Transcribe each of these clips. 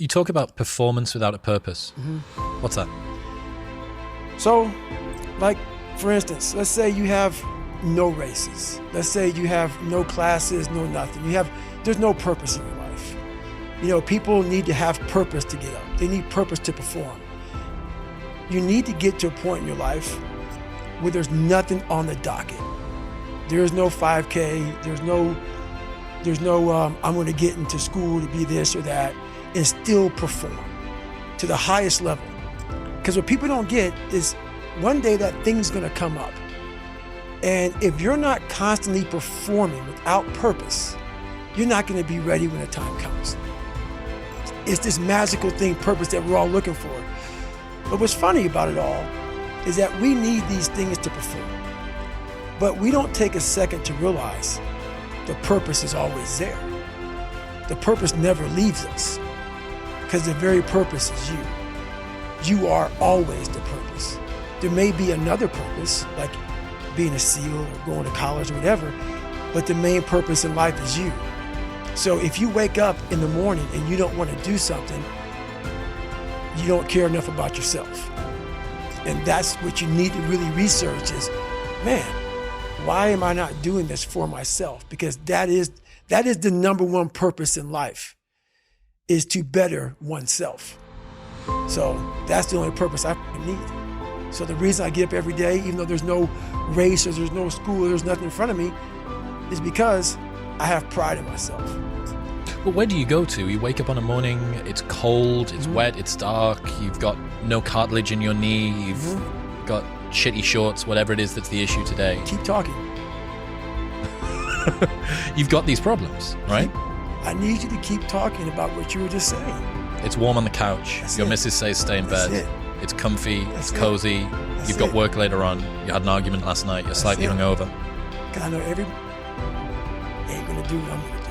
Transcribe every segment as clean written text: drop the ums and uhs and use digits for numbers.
You talk about performance without a purpose. What's that? So, like, for instance, let's say you have no races. Let's say you have no classes, no nothing. There's no purpose in your life. You know, people need to have purpose to get up. They need purpose to perform. You need to get to a point in your life where there's nothing on the docket. There's no 5K, there's no I'm gonna get into school to be this or that, and still perform to the highest level. Because what people don't get is one day that thing's gonna come up. And if you're not constantly performing without purpose, you're not gonna be ready when the time comes. It's this magical thing, purpose, that we're all looking for. But what's funny about it all is that we need these things to perform. But we don't take a second to realize the purpose is always there. The purpose never leaves us, because the very purpose is you. You are always the purpose. There may be another purpose, like being a SEAL or going to college or whatever, but the main purpose in life is you. So if you wake up in the morning and you don't want to do something, you don't care enough about yourself. And that's what you need to really research is, man, why am I not doing this for myself? Because that is the number one purpose in life, is to better oneself. So that's the only purpose I need. So the reason I get up every day, even though there's no race or there's no school, there's nothing in front of me, is because I have pride in myself. Well, where do you go to? You wake up on a morning, it's cold, it's wet, it's dark, you've got no cartilage in your knee, you've got shitty shorts, whatever it is that's the issue today. Keep talking. You've got these problems, right? I need you to keep talking about what you were just saying. It's warm on the couch. That's Your it. missus says stay in bed. That's it. It's comfy, That's it's it. cozy. That's You've got it. work later on. You had an argument last night. You're slightly it. hungover. Because I know every ain't gonna do what I'm gonna do.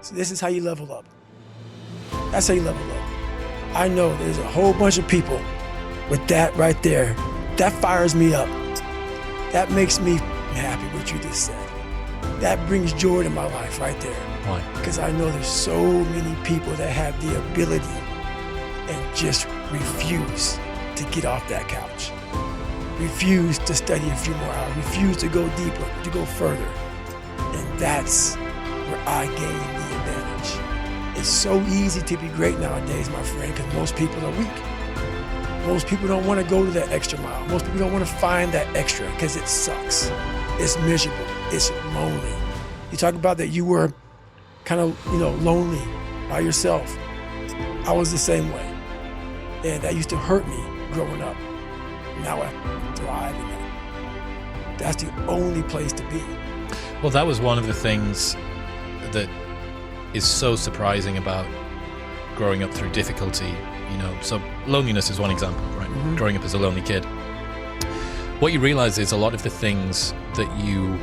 So this is how you level up. That's how you level up. I know there's a whole bunch of people with that right there. That fires me up. That makes me happy what you just said. That brings joy to my life right there. Why? Because I know there's so many people that have the ability and just refuse to get off that couch. Refuse to study a few more hours. Refuse to go deeper, to go further. And that's where I gain the advantage. It's so easy to be great nowadays, my friend, because most people are weak. Most people don't want to go to that extra mile. Most people don't want to find that extra because it sucks. It's miserable. It's lonely. You talk about that you were kind of, lonely by yourself. I was the same way. And that used to hurt me growing up. Now I thrive in that. That's the only place to be. Well, that was one of the things that is so surprising about growing up through difficulty. So loneliness is one example, right? Growing up as a lonely kid. What you realize is a lot of the things that you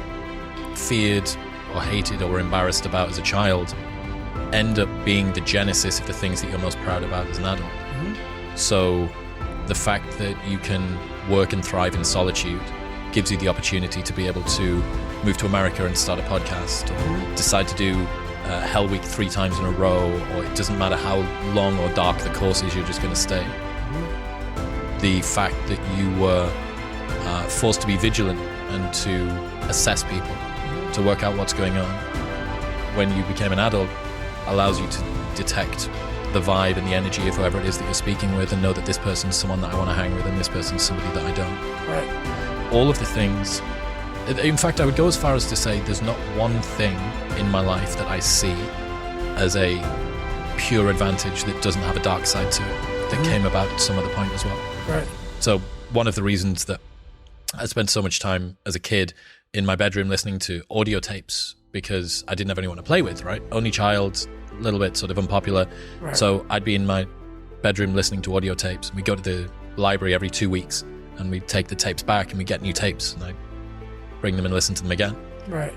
feared or hated or were embarrassed about as a child end up being the genesis of the things that you're most proud about as an adult. So the fact that you can work and thrive in solitude gives you the opportunity to be able to move to America and start a podcast, or decide to do Hell Week 3 times in a row, or it doesn't matter how long or dark the course is, you're just going to stay. The fact that you were forced to be vigilant and to assess people, to work out what's going on when you became an adult, allows you to detect the vibe and the energy of whoever it is that you're speaking with, and know that this person's someone that I want to hang with and this person's somebody that I don't. Right. All of the things. In fact, I would go as far as to say there's not one thing in my life that I see as a pure advantage that doesn't have a dark side to it, that came about at some other point as well. Right. So one of the reasons that I spent so much time as a kid in my bedroom listening to audio tapes, because I didn't have anyone to play with, right? Only child, a little bit sort of unpopular. Right. So I'd be in my bedroom listening to audio tapes. We'd go to the library every 2 weeks and we'd take the tapes back and we'd get new tapes, and I'd bring them and listen to them again. Right.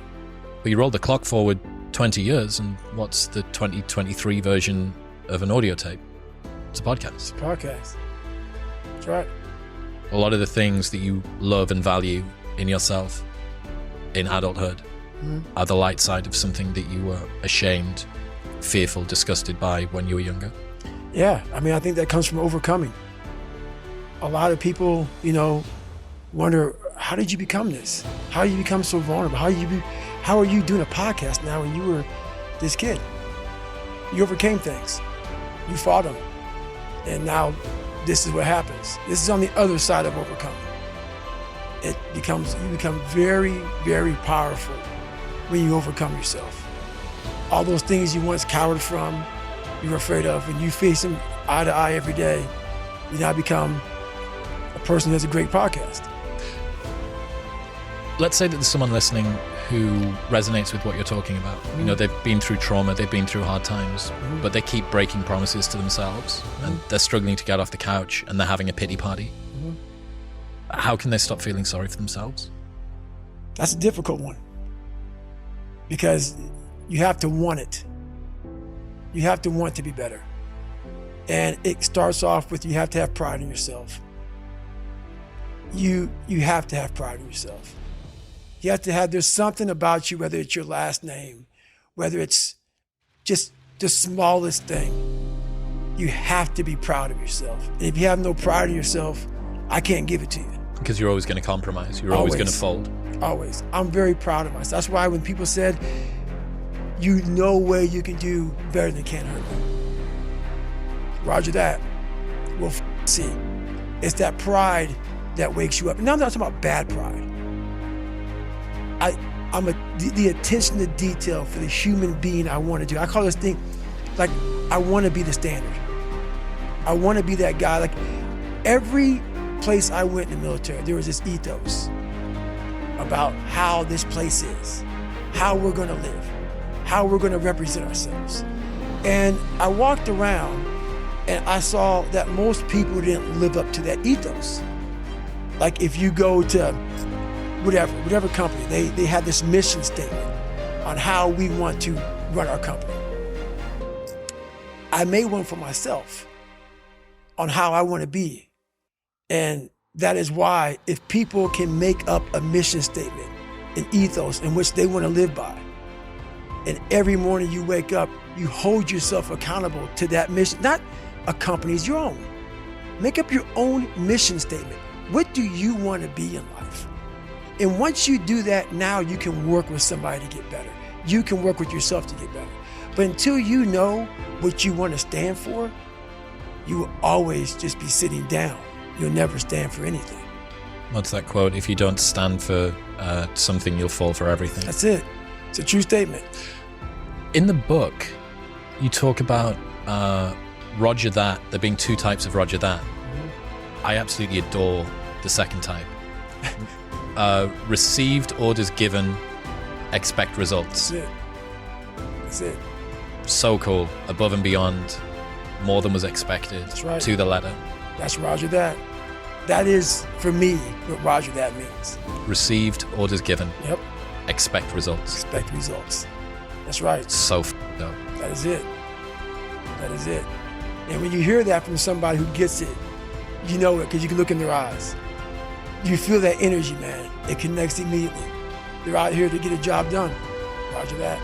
But you roll the clock forward 20 years, and what's the 2023 version of an audio tape? It's a podcast. It's a podcast. That's right. A lot of the things that you love and value in yourself in adulthood are the light side of something that you were ashamed, fearful, disgusted by when you were younger. Yeah, I mean, I think that comes from overcoming. A lot of people, wonder, how did you become this? How did you become so vulnerable? How are you doing a podcast now when you were this kid? You overcame things. You fought them. And now this is what happens. This is on the other side of overcoming. You become very, very powerful when you overcome yourself. All those things you once cowered from, you were afraid of, and you face them eye to eye every day, you now become a person who has a great podcast. Let's say that there's someone listening who resonates with what you're talking about. Mm-hmm. They've been through trauma, they've been through hard times, Mm-hmm. but they keep breaking promises to themselves, and they're struggling to get off the couch, and they're having a pity party. Mm-hmm. How can they stop feeling sorry for themselves? That's a difficult one, because you have to want it. You have to want to be better. And it starts off with, you have to have pride in yourself. You have to have pride in yourself. You have to have, there's something about you, whether it's your last name, whether it's just the smallest thing, you have to be proud of yourself. And if you have no pride in yourself, I can't give it to you. Because you're always going to compromise. You're always going to fold. Always. I'm very proud of myself. That's why when people said, no way you can do better than Can't Hurt Me. Roger that. We'll see. It's that pride that wakes you up. And now I'm not talking about bad pride. I'm the attention to detail for the human being I want to do. I call this thing, like, I want to be the standard. I want to be that guy. Like, every place I went in the military, there was this ethos about how this place is, how we're going to live, how we're going to represent ourselves. And I walked around and I saw that most people didn't live up to that ethos. Like, if you go to whatever company, they had this mission statement on how we want to run our company. I made one for myself on how I want to be. And that is why, if people can make up a mission statement, an ethos in which they want to live by, and every morning you wake up, you hold yourself accountable to that mission, not a company's, your own. Make up your own mission statement. What do you want to be in life? And once you do that, now you can work with somebody to get better. You can work with yourself to get better. But until you know what you want to stand for, you will always just be sitting down. You'll never stand for anything. What's that quote? If you don't stand for something, you'll fall for everything. That's it. It's a true statement. In the book, you talk about Roger that, there being two types of Roger that. Mm-hmm. I absolutely adore the second type. Received, orders given, expect results. That's it. That's it. So cool. Above and beyond, more than was expected. That's right. To the letter. That's Roger that. That is, for me, what Roger that means. Received, orders given. Yep. Expect results. Expect results. That's right. So dope. That is it. That is it. And when you hear that from somebody who gets it, you know it because you can look in their eyes. You feel that energy, man. It connects immediately. They're out here to get a job done. Roger that.